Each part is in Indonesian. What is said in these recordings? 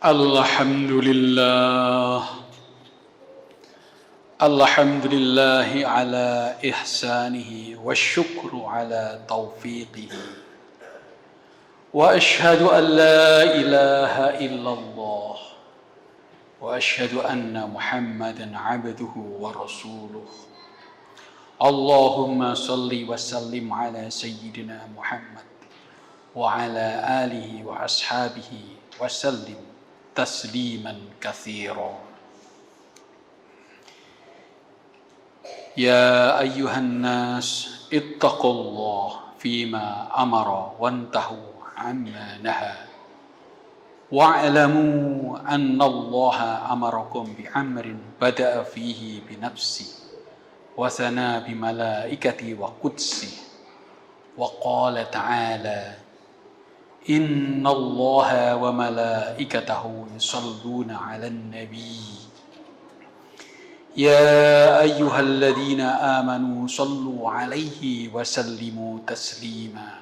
Alhamdulillah, Alhamdulillahi ala ihsanihi wa syukru ala taufiqihi wa ashhadu an la ilaha illallah wa ashhadu anna Muhammadan abduhu wa rasuluh. Allahumma salli wa sallim ala sayyidina Muhammad wa ala alihi wa ashabihi wa sallim tasliman katsira. Ya ayyuhan nas ittaqullah fima amara wantahu amma naha wa'lamu anna allaha amarakum bi'amrin bada'a fihi binafsi wa thana bimalaikati wa qudsi wa qala ta'ala inna allaha wa malaikatahu yusalluna 'alan nabi ya ayyuhalladzina amanu sallu 'alaihi wa sallimu taslima.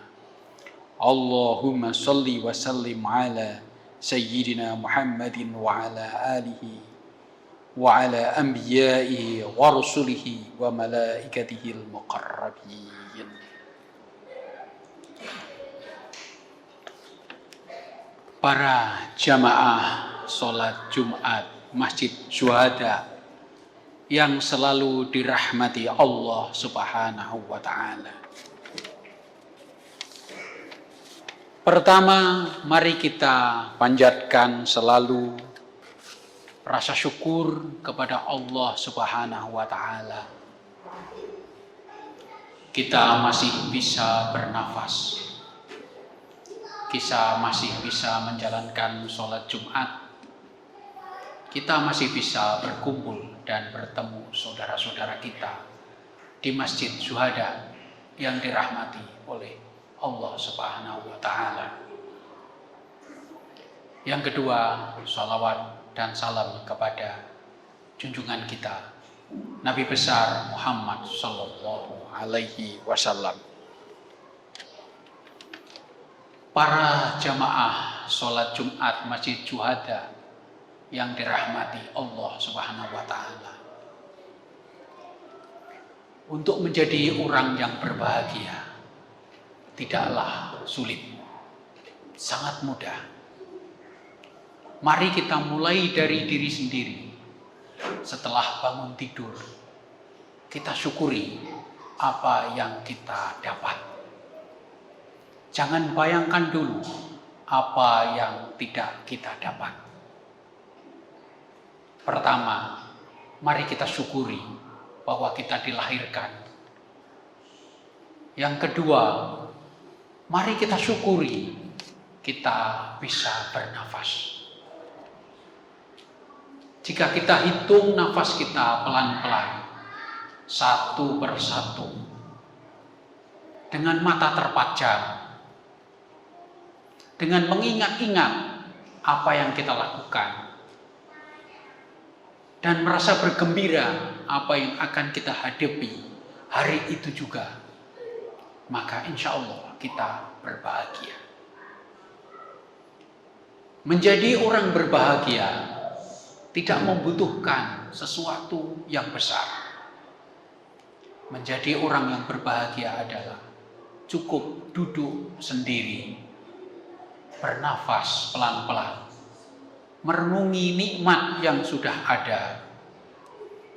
Allahumma salli wa sallim 'ala sayyidina Muhammadin wa 'ala alihi wa 'ala anbiya'ihi wa rusulihi wa malaikatihil muqarrabin. Para jamaah sholat Jumat Masjid Syuhada yang selalu dirahmati Allah Subhanahu wa ta'ala. Pertama, mari kita panjatkan selalu rasa syukur kepada Allah Subhanahu wa ta'ala. Kita masih bisa bernafas. Kita masih bisa menjalankan sholat Jumat. Kita masih bisa berkumpul dan bertemu saudara-saudara kita di Masjid Syuhada yang dirahmati oleh Allah Subhanahu wa ta'ala. Yang kedua, sholawat dan salam kepada junjungan kita Nabi besar Muhammad sallallahu alaihi wasallam. Para jamaah sholat Jumat Masjid Syuhada yang dirahmati Allah Subhanahu wa ta'ala. Untuk menjadi orang yang berbahagia tidaklah sulit, sangat mudah. Mari kita mulai dari diri sendiri. Setelah bangun tidur, kita syukuri apa yang kita dapat. Jangan bayangkan dulu apa yang tidak kita dapat. Pertama, mari kita syukuri bahwa kita dilahirkan. Yang kedua, mari kita syukuri kita bisa bernafas. Jika kita hitung nafas kita pelan-pelan, satu persatu, dengan mata terpejam, dengan mengingat-ingat apa yang kita lakukan, dan merasa bergembira apa yang akan kita hadapi hari itu juga, maka insya Allah kita berbahagia. Menjadi orang berbahagia tidak membutuhkan sesuatu yang besar. Menjadi orang yang berbahagia adalah cukup duduk sendiri, bernafas pelan-pelan, merenungi nikmat yang sudah ada,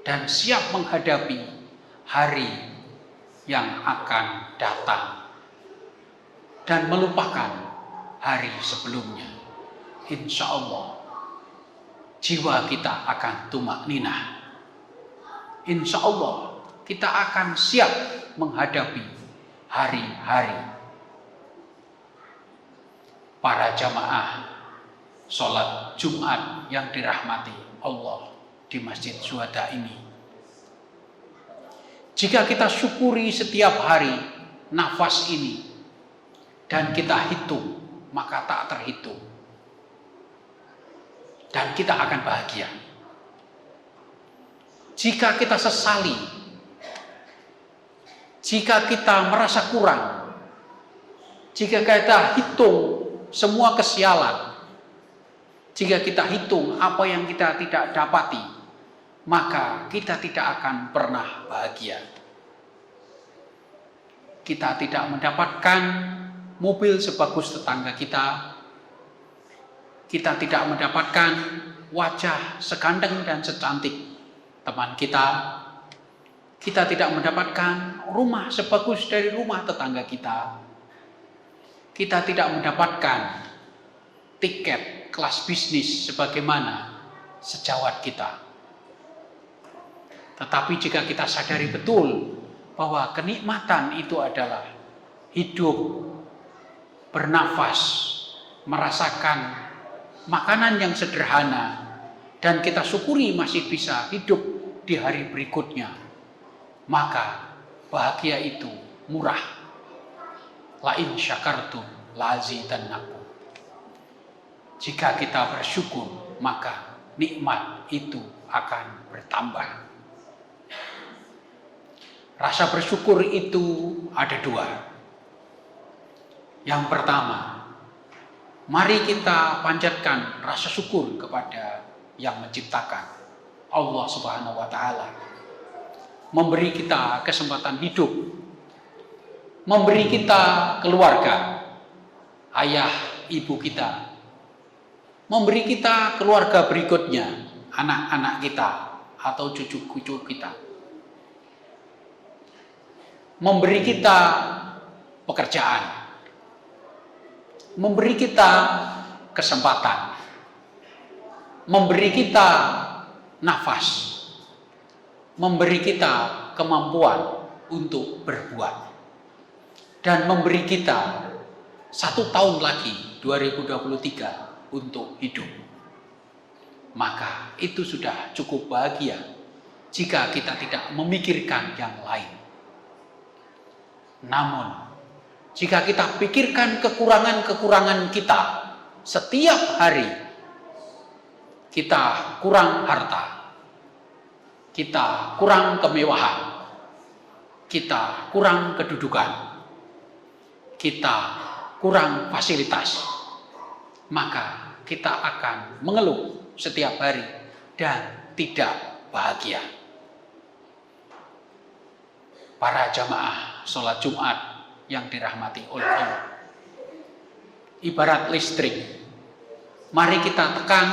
dan siap menghadapi hari yang akan datang, dan melupakan hari sebelumnya. Insya Allah jiwa kita akan tumakninah. Insya Allah kita akan siap menghadapi hari-hari. Para jamaah sholat Jumat yang dirahmati Allah di Masjid Syuhada ini, jika kita syukuri setiap hari nafas ini dan kita hitung, maka tak terhitung, dan kita akan bahagia. Jika kita sesali, jika kita merasa kurang, jika kita hitung semua kesialan, Jika kita hitung apa yang kita tidak dapati, maka kita tidak akan pernah bahagia. Kita tidak mendapatkan mobil sebagus tetangga kita. Kita tidak mendapatkan wajah seganteng dan secantik teman kita. Kita tidak mendapatkan rumah sebagus dari rumah tetangga kita. Kita tidak mendapatkan tiket kelas bisnis sebagaimana sejawat kita. Tetapi jika kita sadari betul bahwa kenikmatan itu adalah hidup, bernafas, merasakan makanan yang sederhana, dan kita syukuri masih bisa hidup di hari berikutnya, maka bahagia itu murah. La in syakartum la azidannakum. Jika kita bersyukur, maka nikmat itu akan bertambah. Rasa bersyukur itu ada dua. Yang pertama, mari kita panjatkan rasa syukur kepada yang menciptakan, Allah Subhanahu wa Ta'ala, memberi kita kesempatan hidup, memberi kita keluarga, ayah, ibu kita, memberi kita keluarga berikutnya, anak-anak kita atau cucu-cucu kita, memberi kita pekerjaan, memberi kita kesempatan, memberi kita nafas, memberi kita kemampuan untuk berbuat, dan memberi kita 1 tahun lagi 2023 untuk hidup. Maka itu sudah cukup bahagia jika kita tidak memikirkan yang lain. Namun jika kita pikirkan kekurangan-kekurangan kita setiap hari, kita kurang harta, kita kurang kemewahan, kita kurang kedudukan, kita kurang fasilitas, maka kita akan mengeluh setiap hari dan tidak bahagia. Para jamaah sholat Jumat yang dirahmati oleh Allah, ibarat listrik, mari kita tekan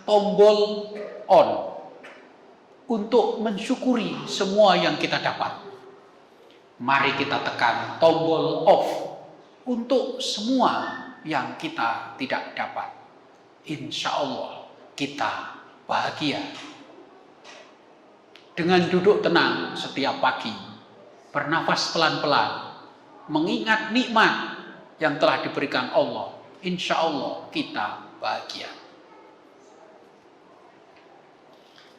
tombol on untuk mensyukuri semua yang kita dapat. Mari kita tekan tombol off untuk semua yang kita tidak dapat. Insya Allah kita bahagia. Dengan duduk tenang setiap pagi, bernafas pelan-pelan, mengingat nikmat yang telah diberikan Allah, insya Allah kita bahagia.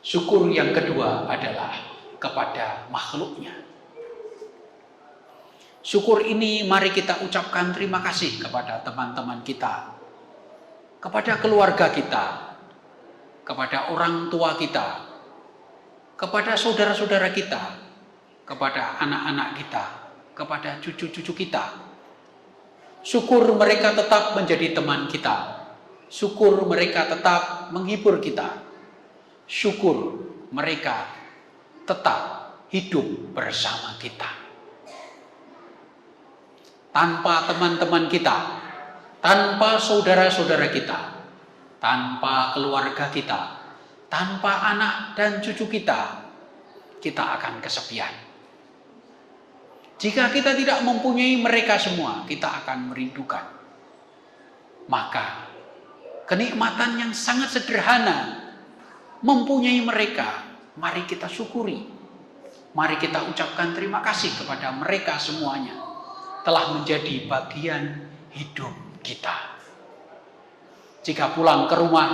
Syukur yang kedua adalah kepada makhluknya. Syukur ini mari kita ucapkan terima kasih kepada teman-teman kita, kepada keluarga kita, kepada orang tua kita, kepada saudara-saudara kita, kepada anak-anak kita, kepada cucu-cucu kita. Syukur mereka tetap menjadi teman kita. Syukur mereka tetap menghibur kita. Syukur mereka tetap hidup bersama kita. Tanpa teman-teman kita, tanpa saudara-saudara kita, tanpa keluarga kita, tanpa anak dan cucu kita, kita akan kesepian. Jika kita tidak mempunyai mereka semua, kita akan merindukan. Maka kenikmatan yang sangat sederhana, mempunyai mereka, mari kita syukuri. Mari kita ucapkan terima kasih kepada mereka semuanya, telah menjadi bagian hidup kita. Jika pulang ke rumah,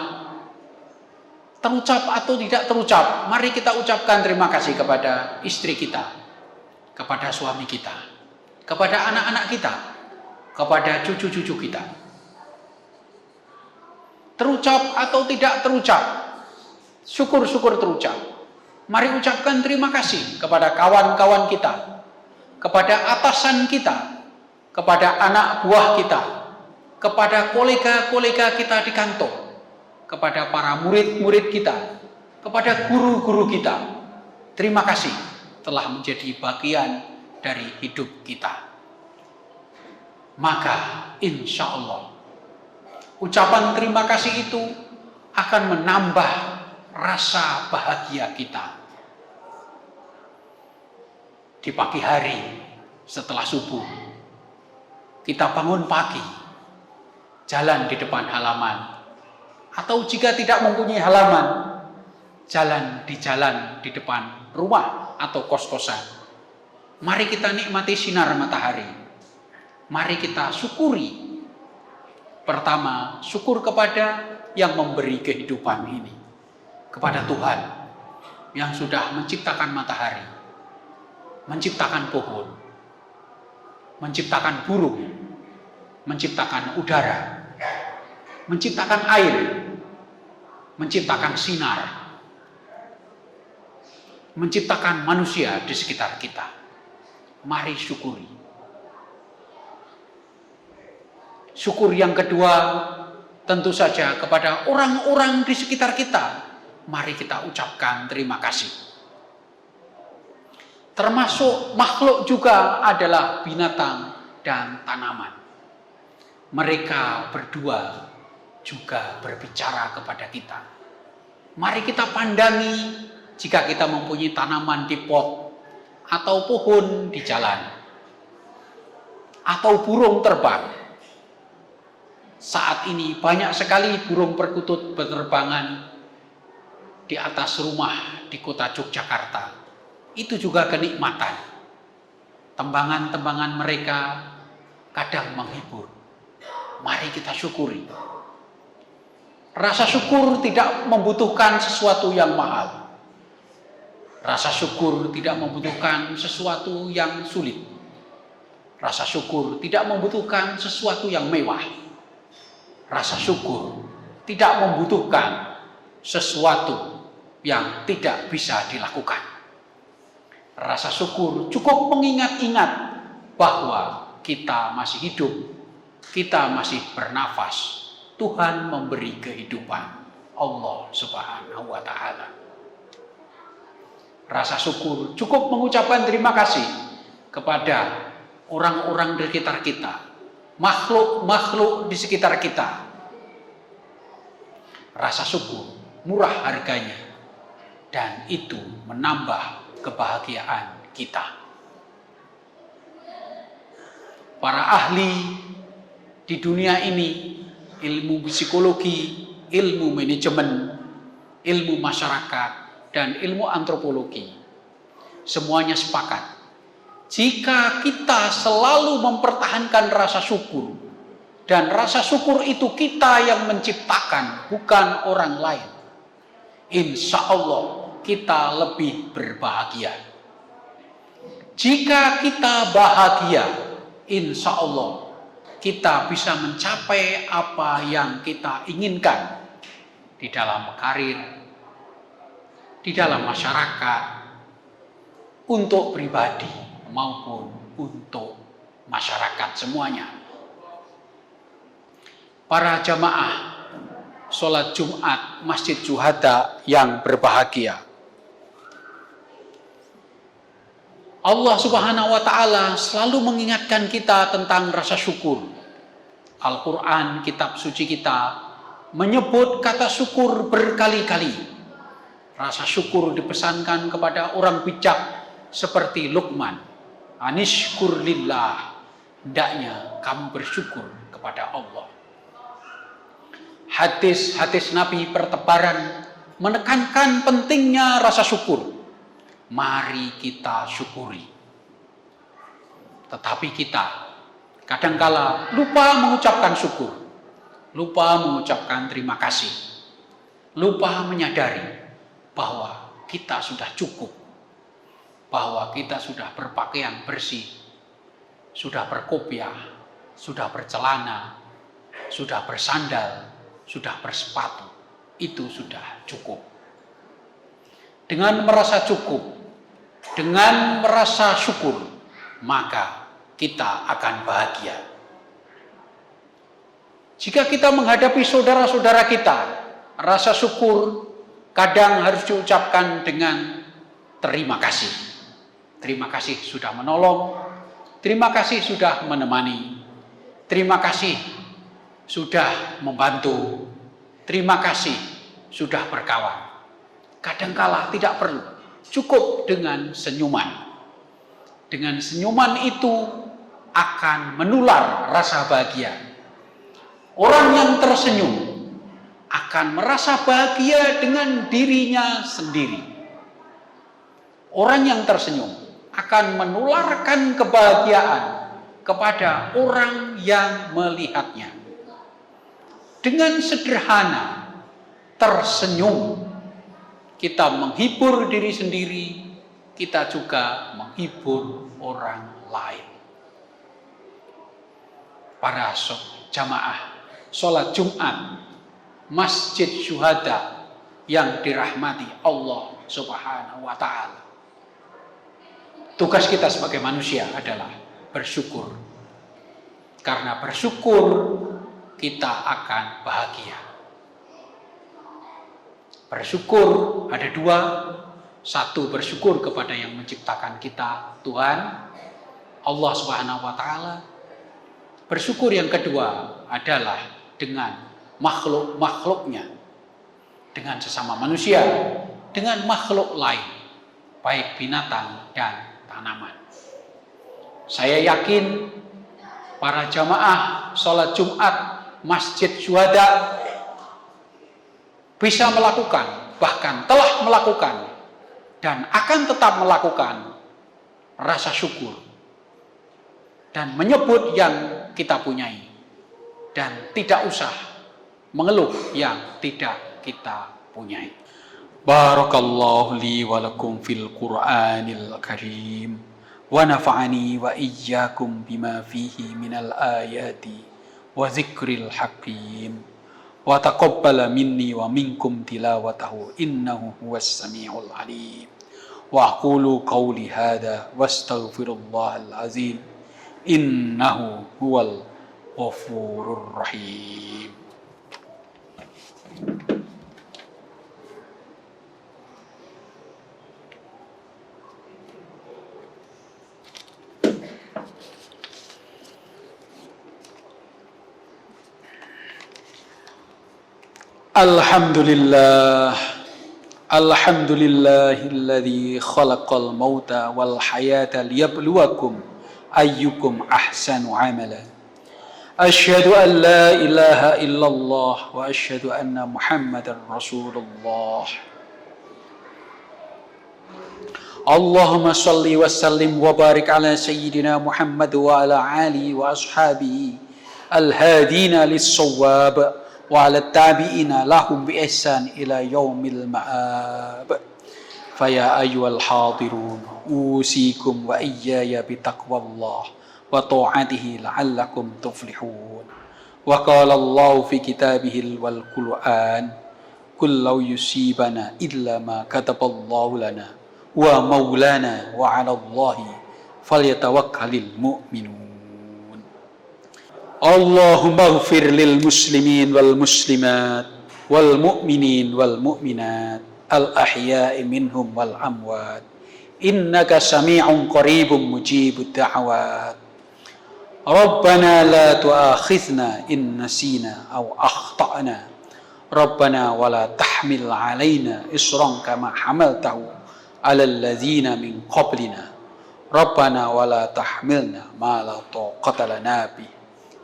terucap atau tidak terucap, mari kita ucapkan terima kasih kepada istri kita, kepada suami kita, kepada anak-anak kita, kepada cucu-cucu kita. Terucap atau tidak terucap, syukur-syukur terucap. Mari ucapkan terima kasih kepada kawan-kawan kita, kepada atasan kita, kepada anak buah kita, kepada kolega-kolega kita di kantor, kepada para murid-murid kita, kepada guru-guru kita. Terima kasih telah menjadi bagian dari hidup kita. Maka insya Allah ucapan terima kasih itu akan menambah rasa bahagia kita. Di pagi hari setelah subuh, kita bangun pagi, jalan di depan halaman, atau jika tidak mempunyai halaman, jalan di depan rumah atau kos-kosan. Mari kita nikmati sinar matahari. Mari kita syukuri. Pertama, syukur kepada yang memberi kehidupan ini, kepada Tuhan yang sudah menciptakan matahari, menciptakan pohon, menciptakan burung, menciptakan udara, menciptakan air, menciptakan sinar, menciptakan manusia di sekitar kita. Mari syukuri. Syukur yang kedua, tentu saja kepada orang-orang di sekitar kita. Mari kita ucapkan terima kasih. Termasuk makhluk juga adalah binatang dan tanaman. Mereka berdua juga berbicara kepada kita. Mari kita pandangi jika kita mempunyai tanaman di pot, atau pohon di jalan, atau burung terbang. Saat ini banyak sekali burung perkutut berterbangan di atas rumah di kota Yogyakarta. Itu juga kenikmatan. Tembangan-tembangan mereka kadang menghibur. Mari kita syukuri. Rasa syukur tidak membutuhkan sesuatu yang mahal. Rasa syukur tidak membutuhkan sesuatu yang sulit. Rasa syukur tidak membutuhkan sesuatu yang mewah. Rasa syukur tidak membutuhkan sesuatu yang tidak bisa dilakukan. Rasa syukur cukup mengingat-ingat bahwa kita masih hidup, kita masih bernafas. Tuhan memberi kehidupan, Allah Subhanahu wa Ta'ala. Rasa syukur cukup mengucapkan terima kasih kepada orang-orang di sekitar kita, makhluk-makhluk di sekitar kita. Rasa syukur murah harganya, dan itu menambah kebahagiaan kita. Para ahli di dunia ini, ilmu psikologi, ilmu manajemen, ilmu masyarakat, dan ilmu antropologi, semuanya sepakat. Jika kita selalu mempertahankan rasa syukur, dan rasa syukur itu kita yang menciptakan, bukan orang lain, insya Allah kita lebih berbahagia. Jika kita bahagia, insya Allah kita bisa mencapai apa yang kita inginkan di dalam karir, di dalam masyarakat, untuk pribadi maupun untuk masyarakat semuanya. Para jamaah sholat Jumat Masjid Syuhada yang berbahagia, Allah Subhanahu wa Ta'ala selalu mengingatkan kita tentang rasa syukur. Al-Quran, kitab suci kita, menyebut kata syukur berkali-kali. Rasa syukur dipesankan kepada orang bijak seperti Luqman. Anishkur lillah, hendaknya kamu bersyukur kepada Allah. Hadis-hadis Nabi pertebaran menekankan pentingnya rasa syukur. Mari kita syukuri. Tetapi kita kadangkala lupa mengucapkan syukur, lupa mengucapkan terima kasih, lupa menyadari bahwa kita sudah cukup, bahwa kita sudah berpakaian bersih, sudah berkopiah, sudah bercelana, sudah bersandal, sudah bersepatu. Itu sudah cukup. Dengan merasa cukup, dengan merasa syukur, maka kita akan bahagia. Jika kita menghadapi saudara-saudara kita rasa syukur kadang harus diucapkan dengan terima kasih. Terima kasih sudah menolong, terima kasih sudah menemani, terima kasih sudah membantu, terima kasih sudah berkawan. Kadangkala tidak perlu, cukup dengan senyuman. Dengan senyuman itu akan menular rasa bahagia. Orang yang tersenyum akan merasa bahagia dengan dirinya sendiri. Orang yang tersenyum akan menularkan kebahagiaan kepada orang yang melihatnya. Dengan sederhana, tersenyum, kita menghibur diri sendiri, kita juga menghibur orang lain. Para jamaah sholat Jumat Masjid Syuhada yang dirahmati Allah Subhanahu wa Ta'ala. Tugas kita sebagai manusia adalah bersyukur. Karena bersyukur kita akan bahagia. Bersyukur ada dua. Satu, bersyukur kepada yang menciptakan kita, Tuhan Allah Subhanahu wa Ta'ala. Bersyukur yang kedua adalah dengan makhluk-makhluknya, dengan sesama manusia, dengan makhluk lain, baik binatang dan tanaman. Saya yakin para jamaah sholat Jumat Masjid Syuhada bisa melakukan, bahkan telah melakukan, dan akan tetap melakukan rasa syukur dan menyebut yang kita punyai, dan tidak usah mengeluh yang tidak kita punyai. Barakallahu li wa lakum fil Qur'anil Karim wa nafa'ani wa iyyakum bima fihi minal ayati wa dzikril hakim wa taqabbala minni wa minkum tilawatahu innahu huwas samiul alim. Wa aqulu qawli hadha wastaghfirullahal azim innahu huwal ghafurur rahim. Alhamdulillah, alhamdulillahilladzi khalaqal mauta wal hayata liyabluwakum ayyukum ahsanu amala. Asyhadu an la ilaha illallah wa asyhadu anna Muhammadar Rasulullah. Allahumma salli wa sallim wa barik ala sayyidina Muhammad wa ala alihi wa ashabihi al-hadina lis-shawwab wa ala tabi'ina lahum bi ihsan ila yaumil ma'ab. Faya ayyuhal hadirun usikum wa iyyaya bi taqwallah wa ta'atihi la'allakum tuflihun. Wa qala Allah fi kitabihil wal Qur'an kullu yusibana illa ma kataballahu lana wa maulana wa 'ala Allahi falyatawakkalul mu'minun. Allahumma ighfir lil muslimin wal muslimat wal mu'minin wal mu'minat al ahya'i minhum wal amwat innaka sami'un qaribun mujibud da'awat. Rabbana la tu'akhidhna in nasina aw akhtana. Rabbana wa la tahmil 'alaina isran kama hamaltahu 'alal ladzina min qablina. Rabbana wa la tahmilna ma la taqata lana bih.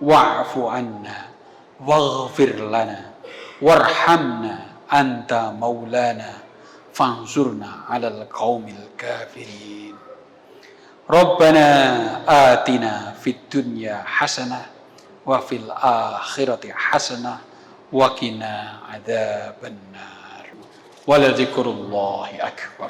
Wa'fu 'anna waghfir lana warhamna anta maulana fansurna 'alal qaumil kafirin. Rabbana atina fid dunya hasanah wa fil akhirati hasanah wa qina adzabannar. Wa la dzikrullahi akbar.